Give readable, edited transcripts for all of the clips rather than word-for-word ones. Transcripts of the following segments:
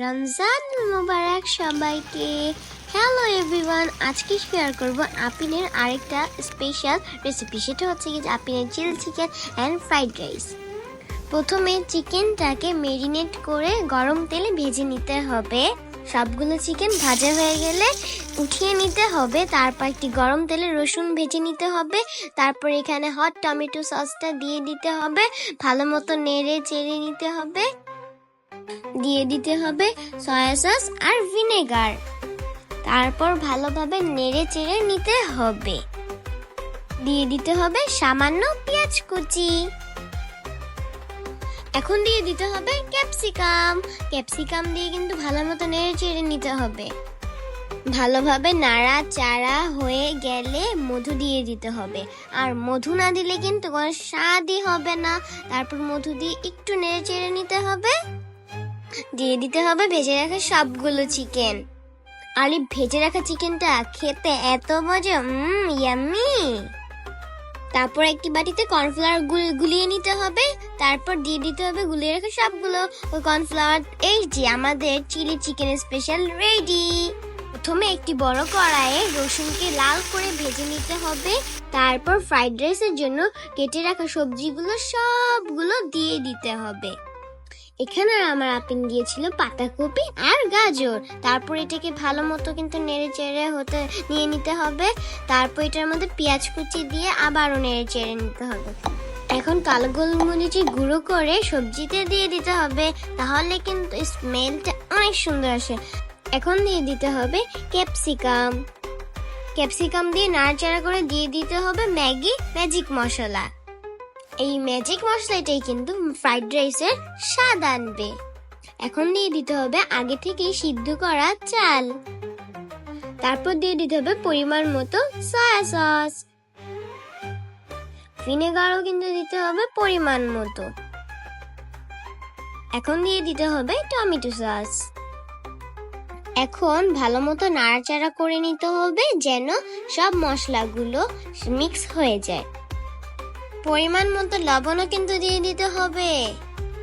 রমজান মুবারক সবাইকে। Hello everyone, আজকে share করব আপিনের আরেকটা স্পেশাল রেসিপি। সেটা হচ্ছে কি আপিনের chilli chicken and fried rice. প্রথমে চিকেনটাকে মেরিনেট করে গরম তেলে ভেজে নিতে হবে। সবগুলো চিকেন ভাজা হয়ে গেলে উঠিয়ে নিতে হবে। তারপর একটি গরম তেলে রসুন ভেজে নিতে হবে। তারপর এখানে হট টমেটো সসটা দিয়ে দিতে হবে। ভালো মতো নেড়ে চেড়ে নিতে হবে। দিয়ে দিতে হবে সয়া সস আর ভিনেগার। তারপর ভালোভাবে নেড়ে চেড়ে নিতে হবে। দিয়ে দিতে হবে সামান্য পেঁয়াজ কুচি। এখন দিয়ে দিতে হবে ক্যাপসিকাম দিয়ে কিন্তু ভালো মতো নেড়ে চেড়ে নিতে হবে। ভালোভাবে নাড়া চাড়া হয়ে গেলে মধু দিয়ে দিতে হবে। আর মধু না দিলে কিন্তু কোনো স্বাদই হবে না। তারপর মধু দিয়ে একটু নেড়ে চেড়ে নিতে হবে। দিয়ে দিতে হবে ভেজে রাখা সবগুলো চিকেন। আর এই ভেজে রাখা চিকেনটা খেতে এত মজা, ইয়াম্মি। তারপর একটি বাটিতে কর্নফ্লাওয়ার গুলিয়ে নিতে হবে। তারপর দিয়ে দিতে হবে গুলিয়ে রাখা সবগুলো ওই কর্নফ্লাওয়ার। এই যে আমাদের চিলি চিকেন স্পেশাল রেডি। প্রথমে একটি বড় কড়াইয়ে রসুনকে লাল করে ভেজে নিতে হবে। তারপর ফ্রাইড রাইসের জন্য কেটে রাখা সবজিগুলো সবগুলো দিয়ে দিতে হবে। এখানে আমার আপিন দিয়েছিল পাতাকপি আর গাজর। তারপর এটাকে ভালো মতো কিন্তু নেড়ে চেড়ে নিয়ে নিতে হবে। তারপর এটার মধ্যে পেঁয়াজ কুচি দিয়ে আবারও নেড়ে চেড়ে নিতে হবে। এখন কালো গোলমরিচের গুঁড়ো করে সবজিতে দিয়ে দিতে হবে, তাহলে কিন্তু স্মেলটা অনেক সুন্দর আসে। এখন দিয়ে দিতে হবে ক্যাপসিকাম দিয়ে নাড়াচাড়া করে দিয়ে দিতে হবে ম্যাজিক মশলা। এই ম্যাজিক মশলাটাই কিন্তু ফ্রাইড রাইসের স্বাদ আনবে। এখন দিয়ে দিতে হবে আগে থেকে সিদ্ধ করা চাল। তারপর দিয়ে দিতে হবে পরিমাণ মতো সয়া সস। ভিনেগারও কিন্তু দিতে হবে পরিমাণ মতো। এখন দিয়ে দিতে হবে টমেটো সস। এখন ভালো মতো নাড়াচাড়া করে নিতে হবে যেন সব মশলাগুলো মিক্স হয়ে যায়। পরিমাণ মতো লবণও কিন্তু দিয়ে দিতে হবে।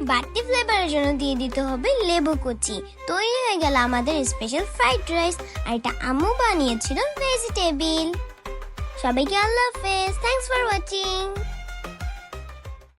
বাড়তি ফ্লেভারের জন্য দিয়ে দিতে হবে লেবু কুচি। তৈরি হয়ে গেল আমাদের স্পেশাল ফ্রাইড রাইস। আর এটা আম্মু বানিয়েছিল ভেজিটেবল। সবাইকে আল্লাহ হাফেজ। Thanks for watching.